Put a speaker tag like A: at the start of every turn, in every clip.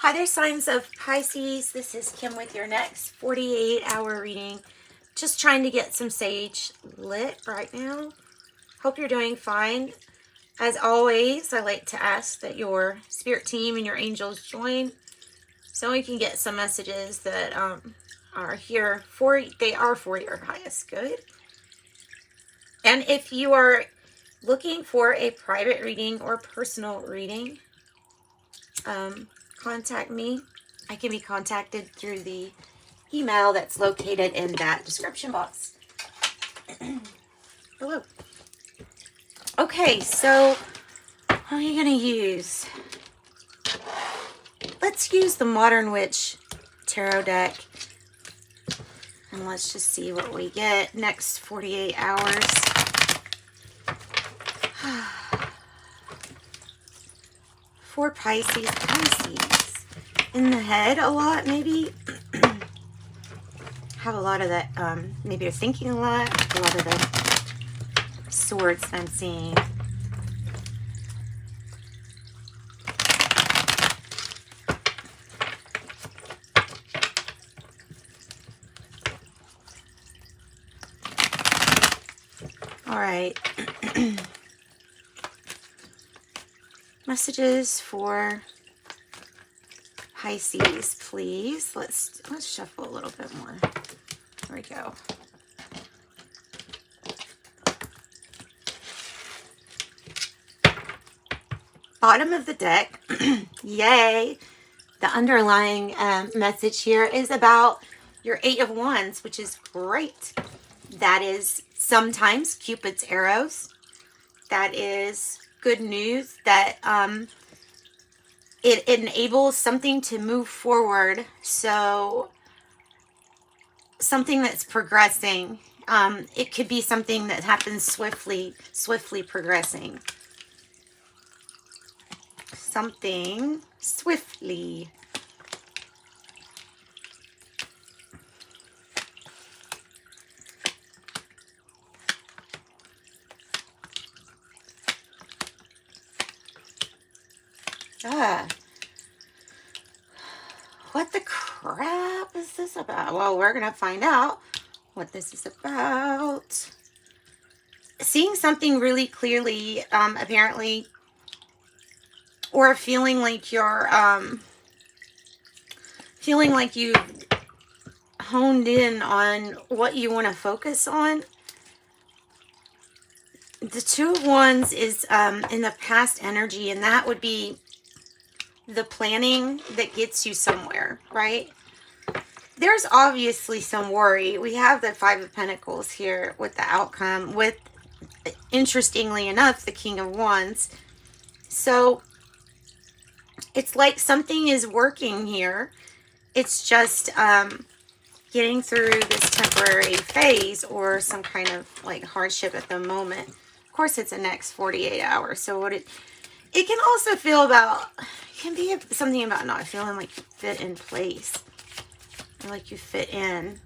A: Hi there, signs of Pisces. This is Kim with your next 48-hour reading. Just trying to get some sage lit right now. Hope you're doing fine. As always, I like to ask that your spirit team and your angels join so we can get some messages that are here for your highest good. And if you are looking for a private reading or personal reading, contact me. I can be contacted through the email that's located in that description box. Hello. Okay, so what are you going to use? Let's use the Modern Witch Tarot deck. And let's just see what we get next 48 hours. For Pisces. In the head a lot, maybe. Have a lot of that, maybe you're thinking a lot of the swords that I'm seeing. All right. Messages for Pisces, please. Let's shuffle a little bit more. There we go. Bottom of the deck. Yay. The underlying message here is about your Eight of Wands, which is great. That is sometimes Cupid's arrows. That is good news that it enables something to move forward. So something that's progressing. It could be something that happens swiftly progressing. Something swiftly. What the crap is this about? Well, we're going to find out what this is about. Seeing something really clearly, apparently, or feeling like you're, feeling like you've honed in on what you want to focus on. The Two of Wands is in the past energy, and that would be the planning that gets you somewhere, right? There's obviously some worry. We have the Five of Pentacles here with the outcome, with, interestingly enough, the King of Wands. So it's like something is working here. It's just getting through this temporary phase or some kind of like hardship at the moment. Of course, it's the next 48 hours. So what it can also feel about, it can be something about not feeling like you fit in place. Or like you fit in.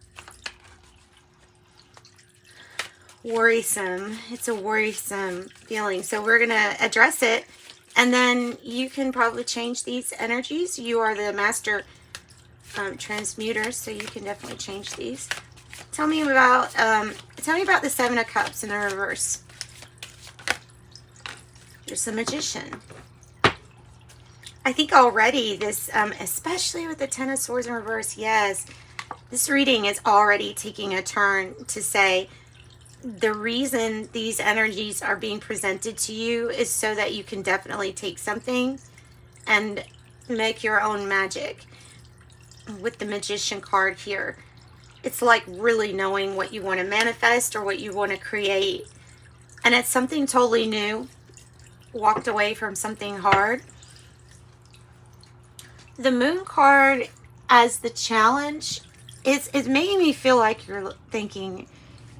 A: Worrisome. It's a worrisome feeling. So we're going to address it. And then you can probably change these energies. You are the master transmuter, so you can definitely change these. Tell me about the Seven of Cups in the reverse. There's the Magician. I think already this, especially with the Ten of Swords in reverse, yes, this reading is already taking a turn to say the reason these energies are being presented to you is so that you can definitely take something and make your own magic. With the Magician card here, it's like really knowing what you want to manifest or what you want to create. And it's something totally new. Walked away from something hard. The Moon card as the challenge is making me feel like you're thinking,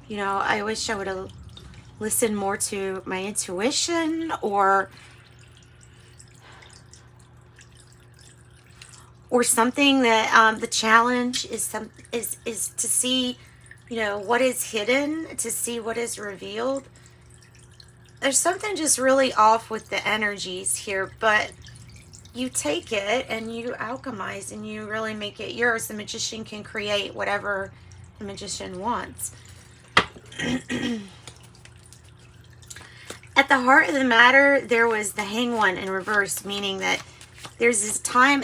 A: you know, I wish I would have listened more to my intuition, or something that the challenge is to see, you know, what is hidden, to see what is revealed. There's something just really off with the energies here, but you take it and you alchemize and you really make it yours. The magician can create whatever the magician wants. At the heart of the matter, there was the Hanged One in reverse, meaning that there's a time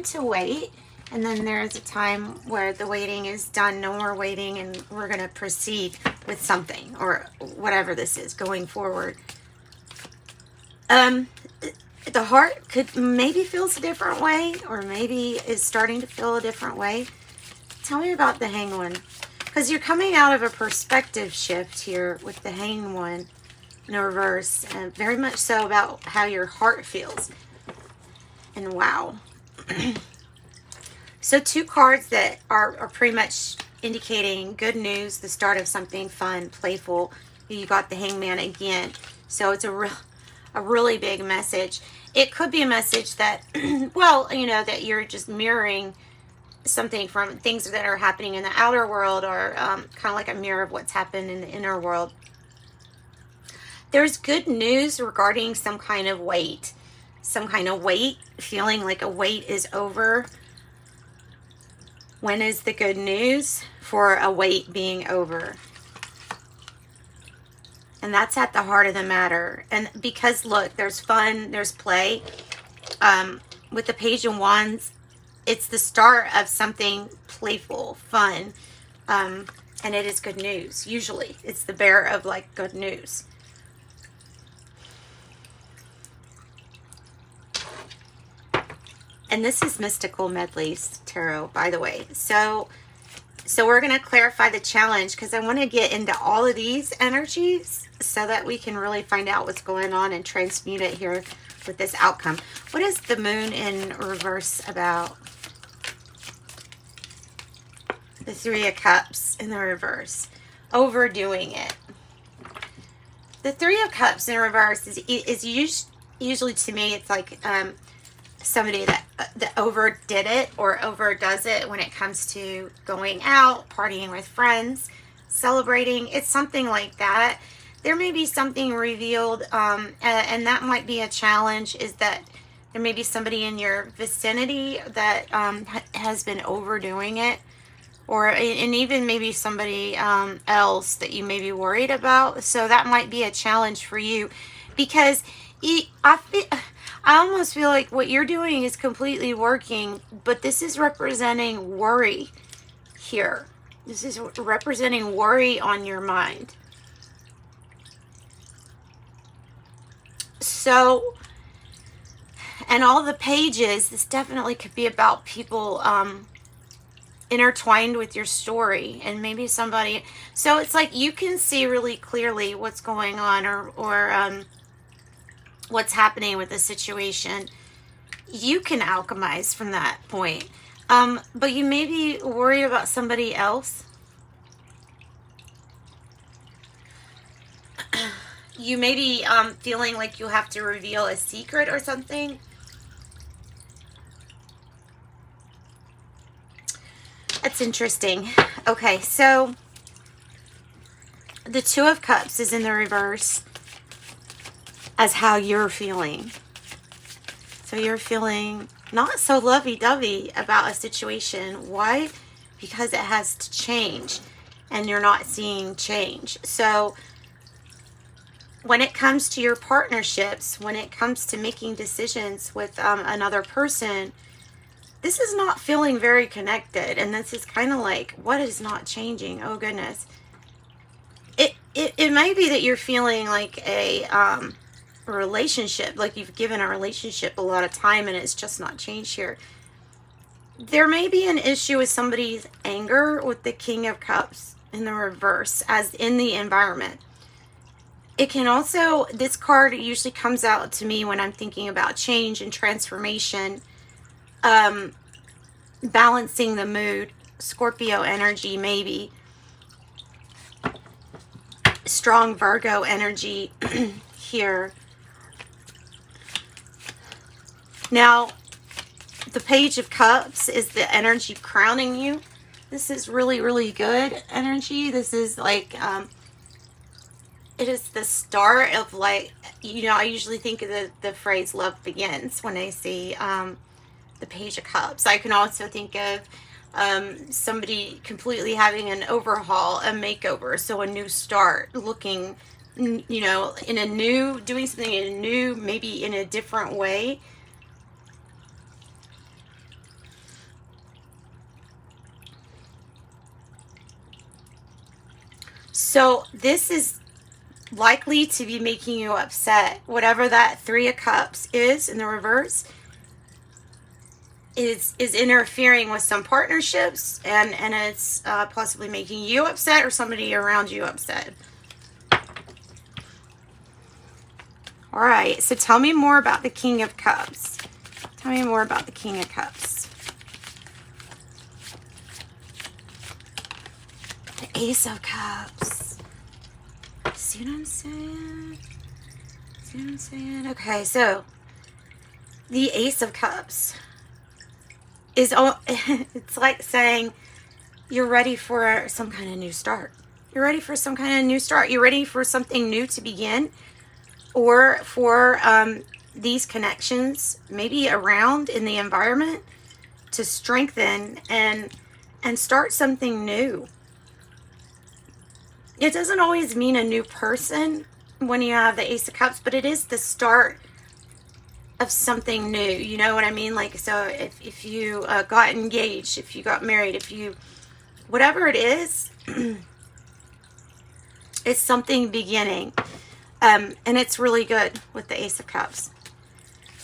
A: to wait, and then there's a time where the waiting is done, no more waiting, and we're going to proceed with something, or whatever this is, going forward. The heart could maybe feels a different way, or maybe is starting to feel a different way. Tell me about the Hanged One, because you're coming out of a perspective shift here with the Hanged One in reverse, and very much so about how your heart feels. And wow. So 2 cards that are pretty much indicating good news, the start of something fun, playful. You got the Hangman again. So it's a really big message. It could be a message that, well, you know, that you're just mirroring something from things that are happening in the outer world, or kind of like a mirror of what's happened in the inner world. There's good news regarding some kind of weight. Some kind of weight, feeling like a weight is over. When is the good news for a weight being over? And that's at the heart of the matter. And because, look, there's fun, there's play. With the Page of Wands, it's the start of something playful, fun. And it is good news. Usually, it's the bearer of, like, good news. And this is Mystical Medleys Tarot, by the way. So we're going to clarify the challenge, because I want to get into all of these energies so that we can really find out what's going on and transmute it here with this outcome. What is the Moon in reverse about? The 3 of Cups in the reverse. Overdoing it. The 3 of Cups in reverse is usually, to me, it's like somebody that overdid it or overdoes it when it comes to going out, partying with friends, celebrating. It's something like that. There may be something revealed, and that might be a challenge, is that there may be somebody in your vicinity that has been overdoing it, and even maybe somebody else that you may be worried about. So that might be a challenge for you, because I almost feel like what you're doing is completely working, but this is representing worry here. This is representing worry on your mind. So, and all the pages, this definitely could be about people intertwined with your story, and maybe somebody. So it's like you can see really clearly what's going on, or what's happening with the situation. You can alchemize from that point. But you may be worried about somebody else. You may be feeling like you have to reveal a secret or something. That's interesting. Okay, so the 2 of Cups is in the reverse as how you're feeling. So you're feeling not so lovey-dovey about a situation. Why? Because it has to change, and you're not seeing change. So when it comes to your partnerships, when it comes to making decisions with another person, this is not feeling very connected. And this is kind of like, what is not changing? Oh, goodness. It might be that you're feeling like a relationship, like you've given a relationship a lot of time and it's just not changed here. There may be an issue with somebody's anger with the King of Cups in the reverse, as in the environment. It can also, this card usually comes out to me when I'm thinking about change and transformation, balancing the mood, Scorpio energy maybe, strong Virgo energy here. Now, the Page of Cups is the energy crowning you. This is really, really good energy. This is like it is the start of, like, I usually think of the phrase love begins when I see the Page of Cups. I can also think of somebody completely having an overhaul, a makeover, so a new start, looking, in a new, doing something in a new, maybe in a different way. So this is likely to be making you upset. Whatever that Three of Cups is in the reverse is interfering with some partnerships, and it's possibly making you upset or somebody around you upset. All right, so tell me more about the King of Cups. Tell me more about the King of Cups. The Ace of Cups. See what I'm saying? See what I'm saying? Okay, so the Ace of Cups is, it's like saying you're ready for some kind of new start. You're ready for some kind of new start. You're ready for something new to begin, or for these connections maybe around in the environment to strengthen and start something new. It doesn't always mean a new person when you have the Ace of Cups, but it is the start of something new. You know what I mean? Like, so if you got engaged, if you got married, if you, whatever it is, it's something beginning. And it's really good with the Ace of Cups.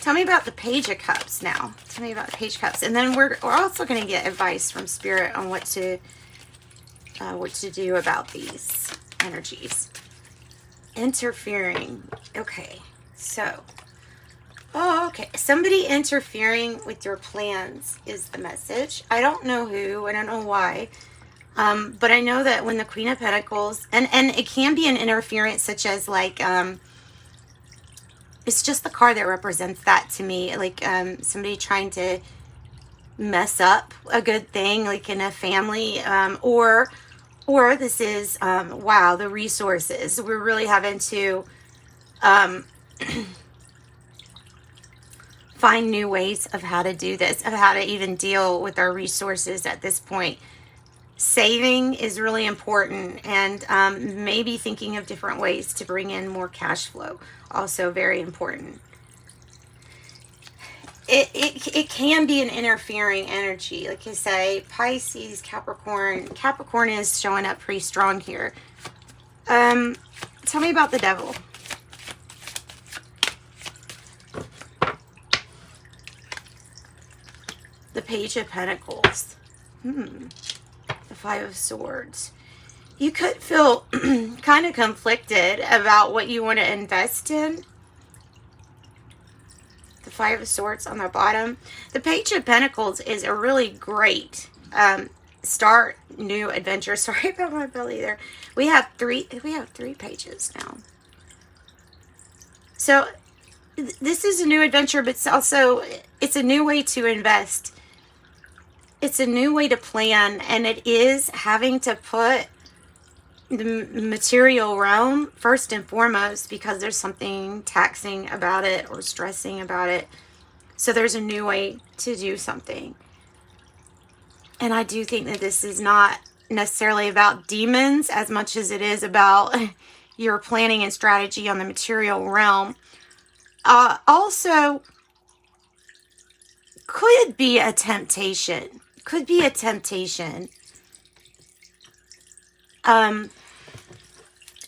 A: Tell me about the Page of Cups now. Tell me about the Page of Cups. And then we're also going to get advice from Spirit on what to do about these energies. Interfering. Okay, so, okay, somebody interfering with your plans is the message. I don't know who, I don't know why, but I know that when the Queen of Pentacles, and it can be an interference such as, like, it's just the card that represents that to me, like somebody trying to mess up a good thing, like in a family, or this is, wow, the resources. We're really having to find new ways of how to do this, of how to even deal with our resources at this point. Saving is really important, and maybe thinking of different ways to bring in more cash flow, also very important. It can be an interfering energy. Like I say, Pisces, Capricorn. Capricorn is showing up pretty strong here. Tell me about the Devil. The Page of Pentacles. The Five of Swords. You could feel kind of conflicted about what you want to invest in. The Five of Swords on the bottom. The Page of Pentacles is a really great start, new adventure. Sorry about my belly there. We have three pages now. So this is a new adventure, but it's also, it's a new way to invest. It's a new way to plan, and it is having to put the material realm first and foremost, because there's something taxing about it or stressing about it. So there's a new way to do something. And I do think that this is not necessarily about demons as much as it is about your planning and strategy on the material realm. Also, could be a temptation. Could be a temptation.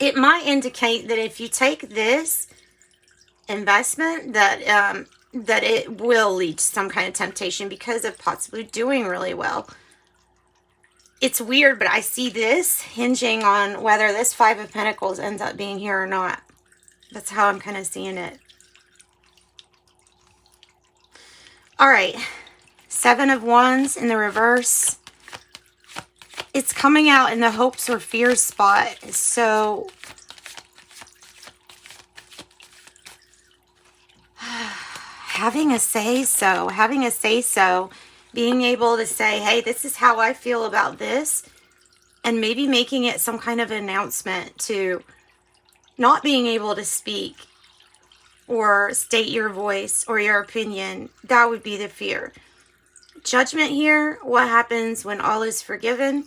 A: It might indicate that if you take this investment, that it will lead to some kind of temptation because of possibly doing really well. It's weird, but I see this hinging on whether this Five of Pentacles ends up being here or not. That's how I'm kind of seeing it. All right. Seven of Wands in the reverse. It's coming out in the hopes or fears spot. So having a say-so, being able to say, hey, this is how I feel about this, and maybe making it some kind of announcement to not being able to speak or state your voice or your opinion, that would be the fear. Judgment here, what happens when all is forgiven?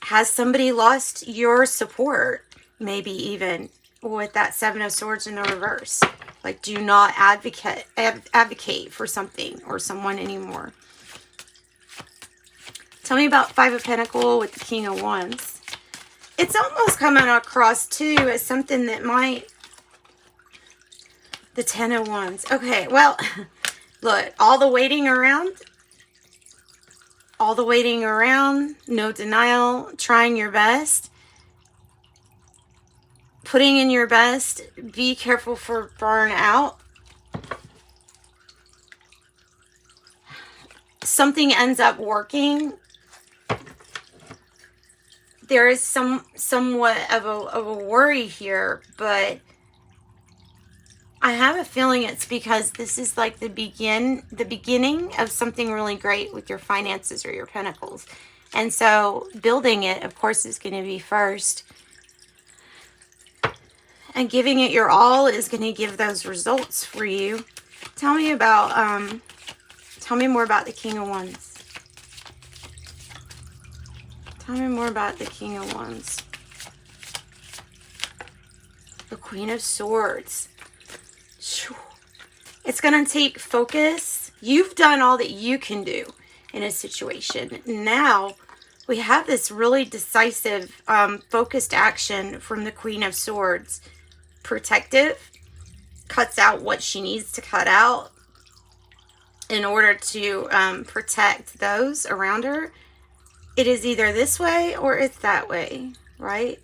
A: Has somebody lost your support? Maybe even with that Seven of Swords in the reverse. Like, do not advocate for something or someone anymore. Tell me about Five of Pentacles with the King of Wands. It's almost coming across, too, as something that might... The Ten of Wands. Okay, well, look, all the waiting around, no denial, trying your best, putting in your best, be careful for burnout. Something ends up working. There is somewhat of a worry here, but I have a feeling it's because this is like the beginning of something really great with your finances or your pentacles. And so building it, of course, is going to be first. And giving it your all is going to give those results for you. Tell me about, tell me more about the King of Wands. Tell me more about the King of Wands. The Queen of Swords. It's going to take focus. You've done all that you can do in a situation. Now, we have this really decisive, focused action from the Queen of Swords. Protective. Cuts out what she needs to cut out in order to protect those around her. It is either this way or it's that way, right?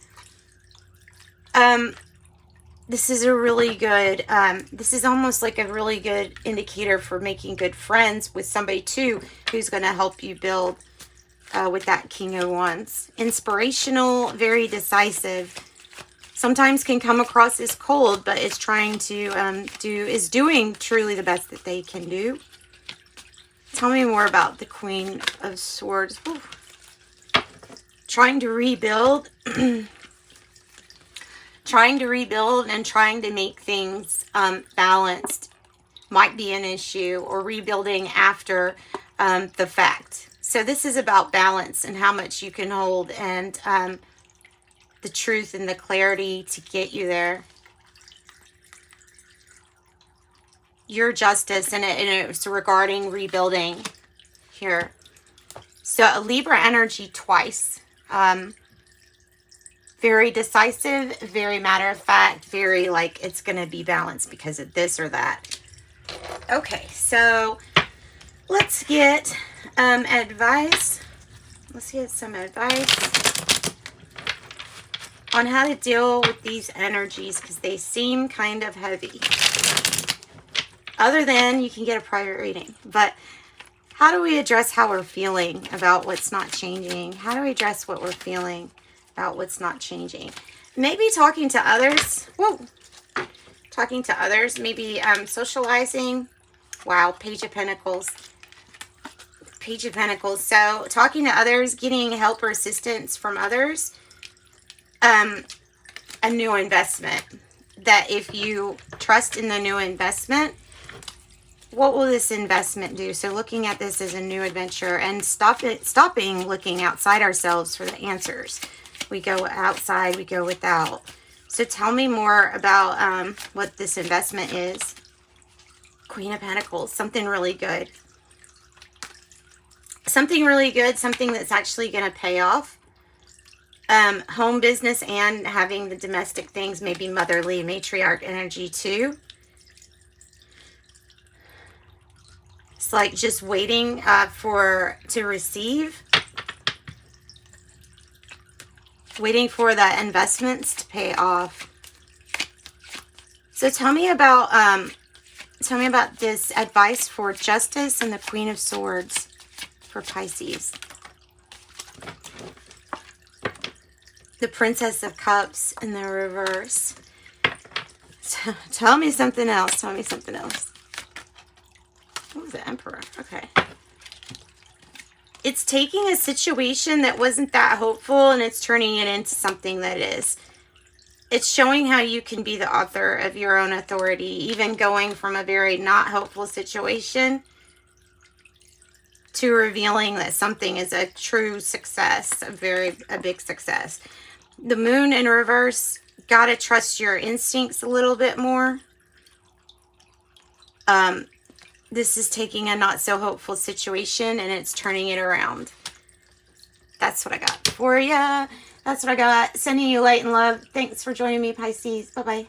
A: This is a really good, this is almost like a really good indicator for making good friends with somebody too, who's going to help you build with that King of Wands. Inspirational, very decisive. Sometimes can come across as cold, but is trying to is doing truly the best that they can do. Tell me more about the Queen of Swords. Ooh. Trying to rebuild. Trying to rebuild and trying to make things balanced might be an issue, or rebuilding after the fact. So this is about balance and how much you can hold, and the truth and the clarity to get you there. Your justice, and it's regarding rebuilding here. So a Libra energy twice. Very decisive, very matter of fact, very like it's going to be balanced because of this or that. Okay, so let's get advice. Let's get some advice on how to deal with these energies, because they seem kind of heavy. Other than you can get a private reading, but how do we address how we're feeling about what's not changing? How do we address what we're feeling about what's not changing? Maybe talking to others. Whoa. Talking to others. Maybe socializing. Wow, Page of Pentacles. Page of Pentacles. So talking to others, getting help or assistance from others. A new investment. That if you trust in the new investment, what will this investment do? So looking at this as a new adventure, and stopping looking outside ourselves for the answers. We go outside, we go without. So tell me more about what this investment is. Queen of Pentacles, something really good. Something really good, something that's actually going to pay off. Home business and having the domestic things, maybe motherly, matriarch energy too. It's like just waiting to receive. Waiting for that investments to pay off. So tell me about this advice for justice and the Queen of Swords for Pisces. The Princess of Cups in the reverse. So, tell me something else. Tell me something else. What was the Emperor? Okay. It's taking a situation that wasn't that hopeful and it's turning it into something that is. It's showing how you can be the author of your own authority, even going from a very not hopeful situation to revealing that something is a true success, a big success. The moon in reverse, gotta trust your instincts a little bit more. This is taking a not so hopeful situation and it's turning it around. That's what I got for ya. That's what I got. Sending you light and love. Thanks for joining me, Pisces. Bye-bye.